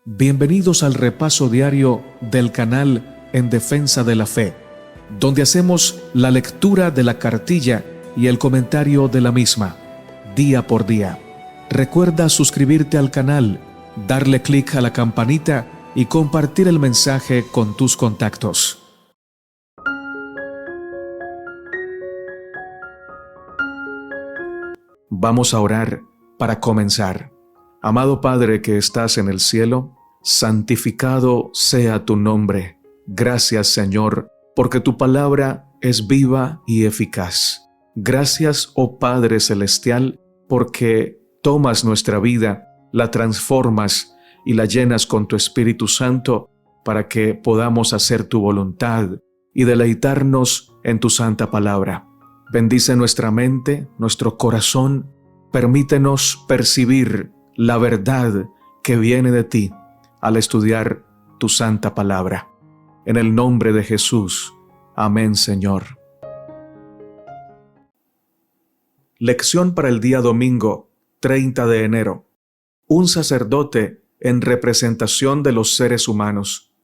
Bienvenidos al repaso diario del canal En Defensa de la Fe, donde hacemos la lectura de la cartilla y el comentario de la misma, día por día. Recuerda suscribirte al canal, darle clic a la campanita y compartir el mensaje con tus contactos. Vamos a orar para comenzar. Amado Padre que estás en el cielo, santificado sea tu nombre. Gracias, Señor, porque tu palabra es viva y eficaz. Gracias, oh Padre Celestial, porque tomas nuestra vida, la transformas y la llenas con tu Espíritu Santo para que podamos hacer tu voluntad y deleitarnos en tu santa palabra. Bendice nuestra mente, nuestro corazón, permítenos percibir la verdad que viene de ti al estudiar tu santa palabra. En el nombre de Jesús. Amén, Señor. Lección para el día domingo, 30 de enero. Un sacerdote en representación de los seres humanos.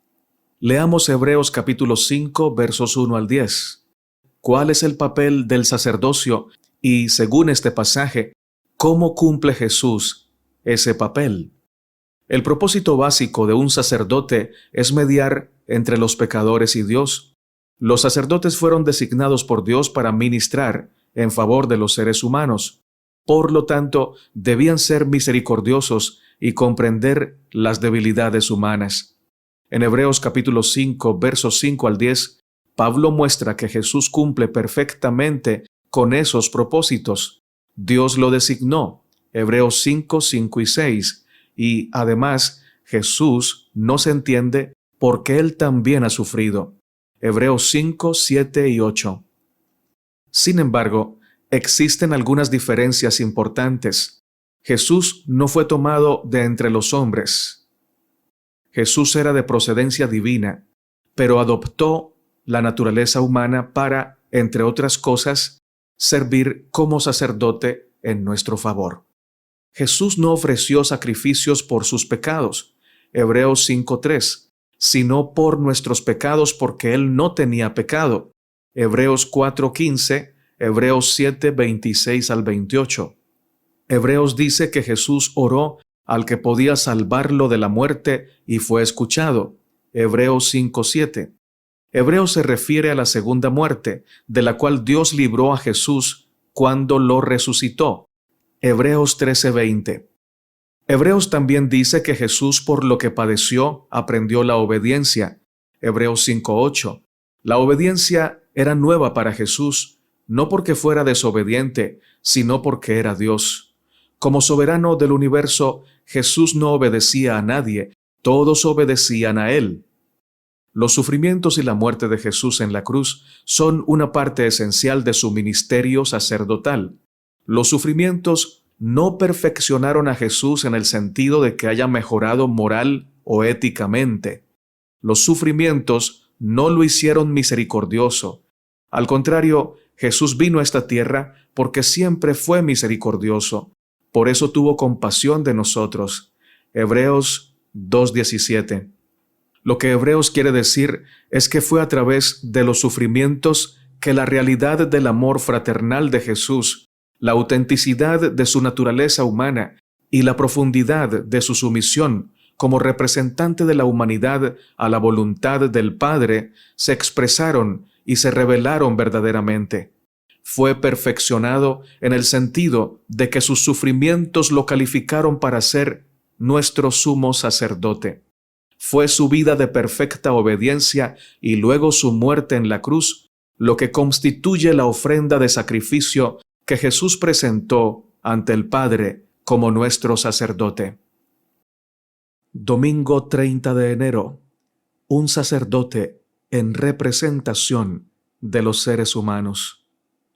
Leamos Hebreos capítulo 5, versos 1 al 10. ¿Cuál es el papel del sacerdocio? Y según este pasaje, ¿cómo cumple Jesús ese papel? El propósito básico de un sacerdote es mediar entre los pecadores y Dios. Los sacerdotes fueron designados por Dios para ministrar en favor de los seres humanos. Por lo tanto, debían ser misericordiosos y comprender las debilidades humanas. En Hebreos capítulo 5, versos 5 al 10, Pablo muestra que Jesús cumple perfectamente con esos propósitos. Dios lo designó, Hebreos 5, 5 y 6, y además Jesús nos entiende porque Él también ha sufrido, Hebreos 5, 7 y 8. Sin embargo, existen algunas diferencias importantes. Jesús no fue tomado de entre los hombres. Jesús era de procedencia divina, pero adoptó la naturaleza humana para, entre otras cosas, servir como sacerdote en nuestro favor. Jesús no ofreció sacrificios por sus pecados, Hebreos 5:3, sino por nuestros pecados porque Él no tenía pecado, Hebreos 4:15, Hebreos 7:26 al 28. Hebreos dice que Jesús oró al que podía salvarlo de la muerte y fue escuchado, Hebreos 5:7. Hebreos se refiere a la segunda muerte, de la cual Dios libró a Jesús cuando lo resucitó, Hebreos 13:20. Hebreos también dice que Jesús por lo que padeció aprendió la obediencia, Hebreos 5:8. La obediencia era nueva para Jesús, no porque fuera desobediente, sino porque era Dios. Como soberano del universo, Jesús no obedecía a nadie, todos obedecían a Él. Los sufrimientos y la muerte de Jesús en la cruz son una parte esencial de su ministerio sacerdotal. Los sufrimientos no perfeccionaron a Jesús en el sentido de que haya mejorado moral o éticamente. Los sufrimientos no lo hicieron misericordioso. Al contrario, Jesús vino a esta tierra porque siempre fue misericordioso. Por eso tuvo compasión de nosotros. Hebreos 2:17. Lo que Hebreos quiere decir es que fue a través de los sufrimientos que la realidad del amor fraternal de Jesús, la autenticidad de su naturaleza humana y la profundidad de su sumisión como representante de la humanidad a la voluntad del Padre se expresaron y se revelaron verdaderamente. Fue perfeccionado en el sentido de que sus sufrimientos lo calificaron para ser nuestro sumo sacerdote. Fue su vida de perfecta obediencia y luego su muerte en la cruz lo que constituye la ofrenda de sacrificio que Jesús presentó ante el Padre como nuestro sacerdote. Domingo 30 de enero. Un sacerdote en representación de los seres humanos.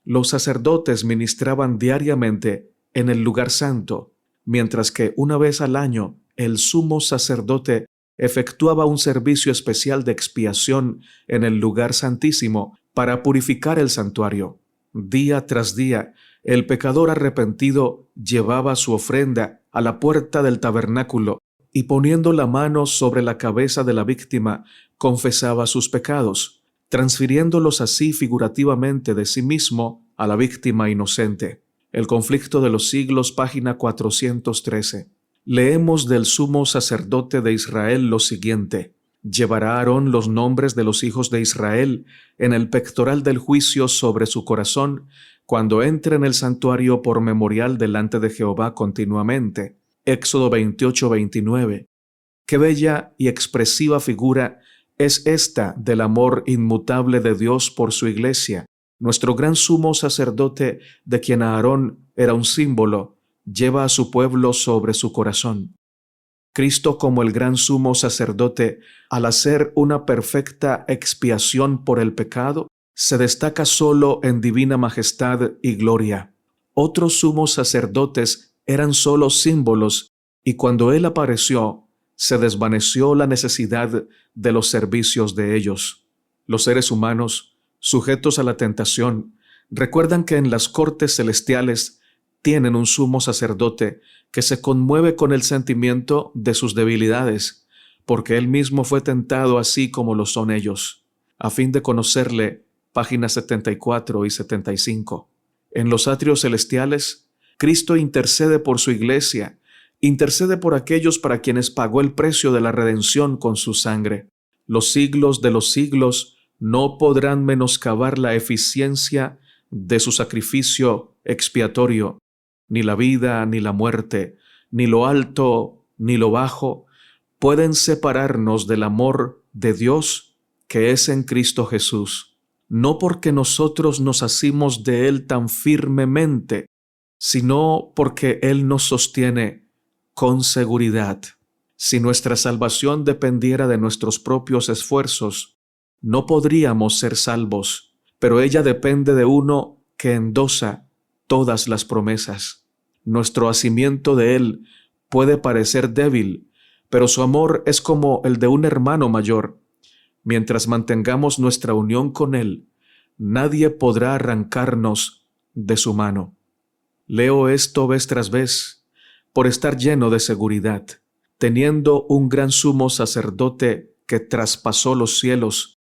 Los sacerdotes ministraban diariamente en el lugar santo, mientras que una vez al año el sumo sacerdote efectuaba un servicio especial de expiación en el lugar santísimo para purificar el santuario. Día tras día, el pecador arrepentido llevaba su ofrenda a la puerta del tabernáculo y poniendo la mano sobre la cabeza de la víctima, confesaba sus pecados, transfiriéndolos así figurativamente de sí mismo a la víctima inocente. El conflicto de los siglos, página 413. Leemos del sumo sacerdote de Israel lo siguiente: llevará Aarón los nombres de los hijos de Israel en el pectoral del juicio sobre su corazón, cuando entre en el santuario por memorial delante de Jehová continuamente. Éxodo 28-29. Qué bella y expresiva figura es esta del amor inmutable de Dios por su iglesia. Nuestro gran sumo sacerdote, de quien Aarón era un símbolo, lleva a su pueblo sobre su corazón. Cristo, como el gran sumo sacerdote, al hacer una perfecta expiación por el pecado, se destaca solo en divina majestad y gloria. Otros sumos sacerdotes eran solo símbolos, y cuando Él apareció, se desvaneció la necesidad de los servicios de ellos. Los seres humanos, sujetos a la tentación, recuerdan que en las cortes celestiales tienen un sumo sacerdote que se conmueve con el sentimiento de sus debilidades, porque Él mismo fue tentado así como lo son ellos, a fin de conocerle, páginas 74 y 75. En los atrios celestiales, Cristo intercede por su iglesia, intercede por aquellos para quienes pagó el precio de la redención con su sangre. Los siglos de los siglos no podrán menoscabar la eficiencia de su sacrificio expiatorio. Ni la vida, ni la muerte, ni lo alto, ni lo bajo, pueden separarnos del amor de Dios que es en Cristo Jesús. No porque nosotros nos asimos de Él tan firmemente, sino porque Él nos sostiene con seguridad. Si nuestra salvación dependiera de nuestros propios esfuerzos, no podríamos ser salvos, pero ella depende de uno que endosa todas las promesas. Nuestro asimiento de Él puede parecer débil, pero su amor es como el de un hermano mayor. Mientras mantengamos nuestra unión con Él, nadie podrá arrancarnos de su mano. Leo esto vez tras vez por estar lleno de seguridad. Teniendo un gran sumo sacerdote que traspasó los cielos,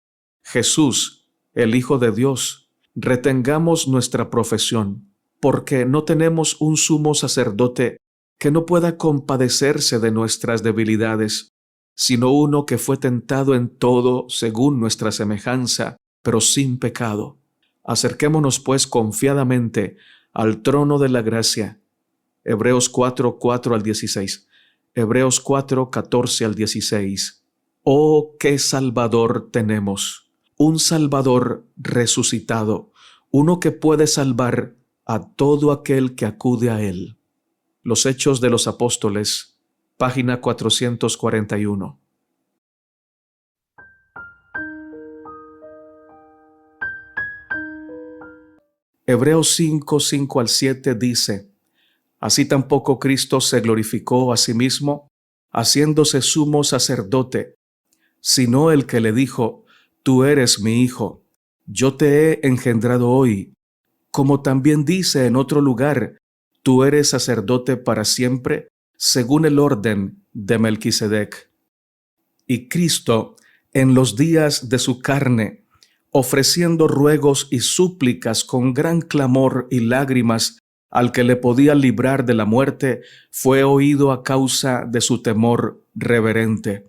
Jesús, el Hijo de Dios, retengamos nuestra profesión, porque no tenemos un sumo sacerdote que no pueda compadecerse de nuestras debilidades, sino uno que fue tentado en todo según nuestra semejanza, pero sin pecado. Acerquémonos pues confiadamente al trono de la gracia. Hebreos 4:4-16. Hebreos 4:14-16. Oh, qué Salvador tenemos, un Salvador resucitado, uno que puede salvar a todo aquel que acude a Él. Los Hechos de los Apóstoles, página 441. Hebreos 5:5-7 dice: Así tampoco Cristo se glorificó a sí mismo, haciéndose sumo sacerdote, sino el que le dijo: Tú eres mi Hijo, yo te he engendrado hoy. Como también dice en otro lugar: Tú eres sacerdote para siempre, según el orden de Melquisedec. Y Cristo, en los días de su carne, ofreciendo ruegos y súplicas con gran clamor y lágrimas al que le podía librar de la muerte, fue oído a causa de su temor reverente.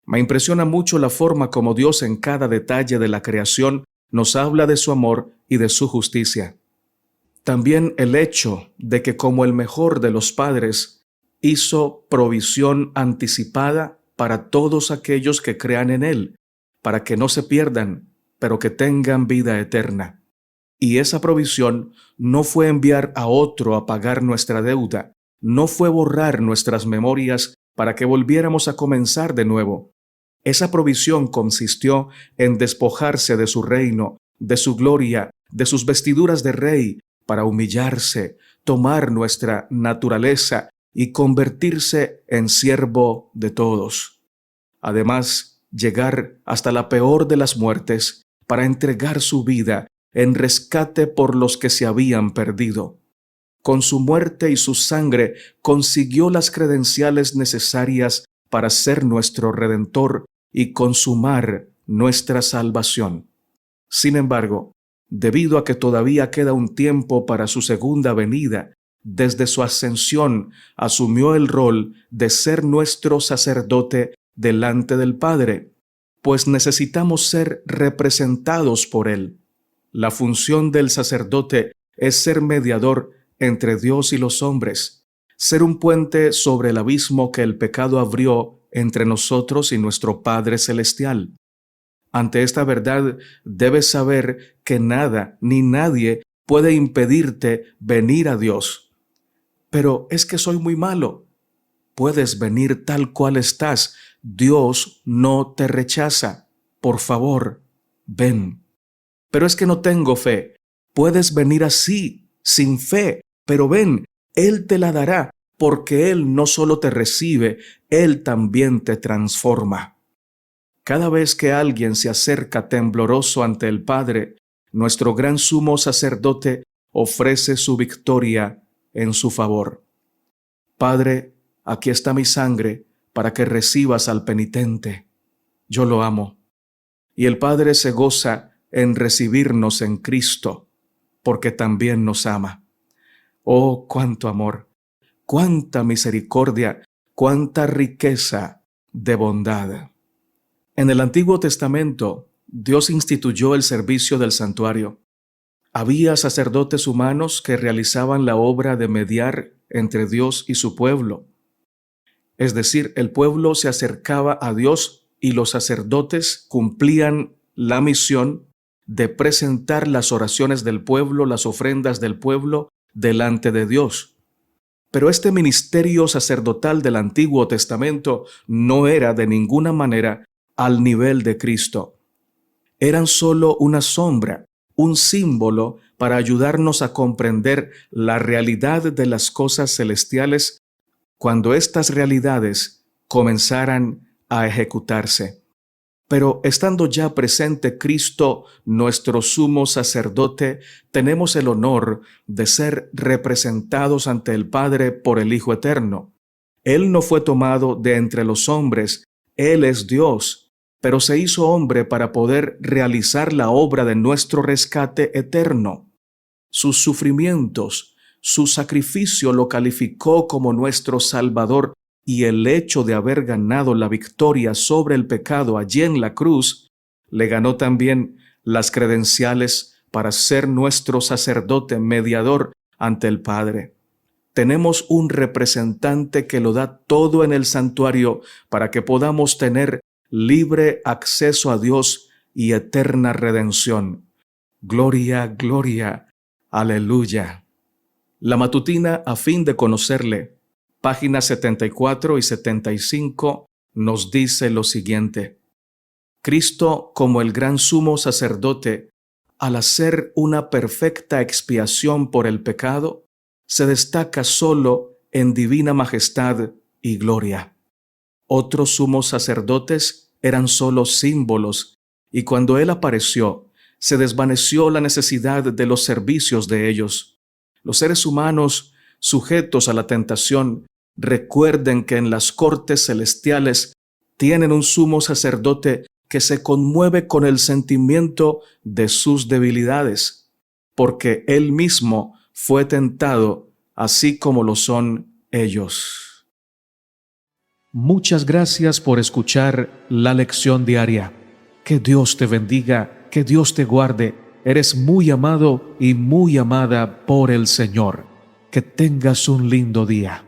Me impresiona mucho la forma como Dios en cada detalle de la creación nos habla de su amor y de su justicia. También el hecho de que, como el mejor de los padres, hizo provisión anticipada para todos aquellos que crean en Él, para que no se pierdan, pero que tengan vida eterna. Y esa provisión no fue enviar a otro a pagar nuestra deuda, no fue borrar nuestras memorias para que volviéramos a comenzar de nuevo. Esa provisión consistió en despojarse de su reino, de su gloria, de sus vestiduras de rey, para humillarse, tomar nuestra naturaleza y convertirse en siervo de todos. Además, llegar hasta la peor de las muertes para entregar su vida en rescate por los que se habían perdido. con su muerte y su sangre consiguió las credenciales necesarias para ser nuestro Redentor y consumar nuestra salvación. Sin embargo, debido a que todavía queda un tiempo para su segunda venida, desde su ascensión asumió el rol de ser nuestro sacerdote delante del Padre, pues necesitamos ser representados por Él. La función del sacerdote es ser mediador entre Dios y los hombres, ser un puente sobre el abismo que el pecado abrió entre nosotros y nuestro Padre Celestial. Ante esta verdad, debes saber que nada ni nadie puede impedirte venir a Dios. Pero es que soy muy malo. Puedes venir tal cual estás. Dios no te rechaza. Por favor, ven. Pero es que no tengo fe. Puedes venir así, sin fe, pero ven, Él te la dará, porque Él no solo te recibe, Él también te transforma. Cada vez que alguien se acerca tembloroso ante el Padre, nuestro gran sumo sacerdote ofrece su victoria en su favor. Padre, aquí está mi sangre para que recibas al penitente. Yo lo amo. Y el Padre se goza en recibirnos en Cristo, porque también nos ama. Oh, cuánto amor, cuánta misericordia, cuánta riqueza de bondad. En el Antiguo Testamento, Dios instituyó el servicio del santuario. Había sacerdotes humanos que realizaban la obra de mediar entre Dios y su pueblo. Es decir, el pueblo se acercaba a Dios y los sacerdotes cumplían la misión de presentar las oraciones del pueblo, las ofrendas del pueblo delante de Dios. Pero este ministerio sacerdotal del Antiguo Testamento no era de ninguna manera al nivel de Cristo. Eran solo una sombra, un símbolo para ayudarnos a comprender la realidad de las cosas celestiales cuando estas realidades comenzaran a ejecutarse. Pero estando ya presente Cristo, nuestro sumo sacerdote, tenemos el honor de ser representados ante el Padre por el Hijo Eterno. Él no fue tomado de entre los hombres, Él es Dios, pero se hizo hombre para poder realizar la obra de nuestro rescate eterno. Sus sufrimientos, su sacrificio lo calificó como nuestro Salvador, y el hecho de haber ganado la victoria sobre el pecado allí en la cruz, le ganó también las credenciales para ser nuestro sacerdote mediador ante el Padre. Tenemos un representante que lo da todo en el santuario para que podamos tener libre acceso a Dios y eterna redención. Gloria, gloria, aleluya. La matutina a fin de conocerle, páginas 74 y 75, nos dice lo siguiente. Cristo, como el gran sumo sacerdote, al hacer una perfecta expiación por el pecado, se destaca solo en divina majestad y gloria. Otros sumos sacerdotes eran solo símbolos, y cuando Él apareció, se desvaneció la necesidad de los servicios de ellos. Los seres humanos, sujetos a la tentación, recuerden que en las cortes celestiales tienen un sumo sacerdote que se conmueve con el sentimiento de sus debilidades, porque Él mismo fue tentado, así como lo son ellos. Muchas gracias por escuchar la lección diaria. Que Dios te bendiga, que Dios te guarde. Eres muy amado y muy amada por el Señor. Que tengas un lindo día.